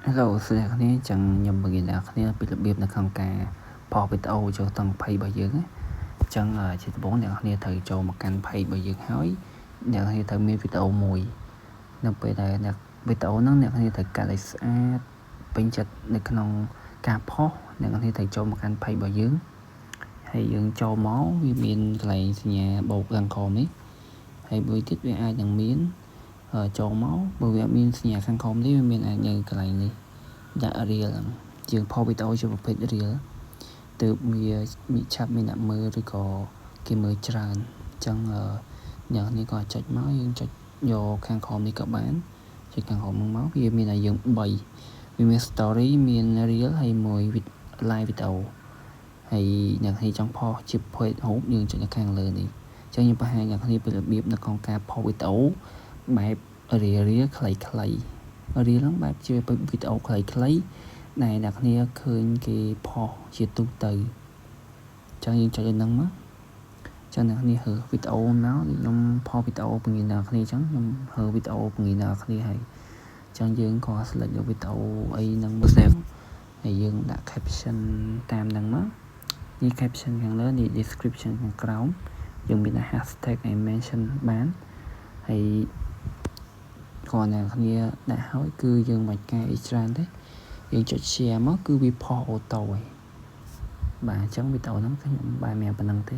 Hello សួស្តីអ្នកគ្នាចឹងខ្ញុំបង្រៀនអ្នកគ្នាពីរបៀបនៅក្នុងការផុសវីដេអូចូលក្នុង page របស់យើងណាចឹងជាដំបូងអ្នកគ្នាត្រូវចូលមកកាន់ page របស់យើងហើយអ្នកគ្នាត្រូវមានវីដេអូមួយនៅពេលដែលអ្នកវីដេអូហ្នឹងអ្នកគ្នាត្រូវកាត់ឲ្យស្អាតពេញចិត្តនៅក្នុងការផុសអ្នកគ្នាត្រូវចូលមកកាន់ page របស់យើងហើយយើងចូលមកវាមានកន្លែងសញ្ញាបូកខាងក្រោមនេះហើយមួយទៀតវាអាចនឹងមានចូលមកបើវាមានសញ្ញាខាងក្រោមនេះវាមានអាចនៅកន្លែងនេះដាក់ reel យើងផុសវីដេអូជាប្រភេទ reel ទើបវាឆាប់មានអ្នកមើលឬក៏គេមើលច្រើនអញ្ចឹងអ្នកនេះក៏ចុចមកយើងចុចយកខាងក្រោមនេះក៏បានចុចខាងក្រោមហ្នឹងមកវាមានឲ្យយើង3វាមាន story មាន reel ហើយមួយ live video ហើយអ្នកនេះចង់ផុសជាប្រភេទរូបយើងចុចនៅខាងលើនេះអញ្ចឹងខ្ញុំបង្ហាញអ្នកនេះពីរបៀបនៅក្នុងការផុសវីដេអូបែប reel ខ្លីៗ reel ហ្នឹងបែបជាវីដេអូខ្លីៗដែលអ្នកគ្នាឃើញគេផុសជាទូទៅអញ្ចឹងយើងចុចលើហ្នឹងមកចឹងអ្នកគ្នាហើវីដេអូមកខ្ញុំផុសវីដេអូបង្រៀនអ្នកគ្នាអញ្ចឹងខ្ញុំហើវីដេអូបង្រៀនអ្នកគ្នាហើយអញ្ចឹងយើងក៏ select យកវីដេអូអីហ្នឹងមកសេវហើយយើងដាក់ caption តាមហ្នឹងមកនេះ caption ខាងលើនេះ description ខាងក្រោមយើងមាន hashtag ហើយ mention បានហើយគាត់អ្នកគ្នាដាក់ហើយគឺយើងមិនកាយច្រើនទេយើងចុច share មកគឺវាផុសអូតូហើយបាទអញ្ចឹងវីដេអូហ្នឹងខ្ញុំបានមានប៉ុណ្្នឹងទេ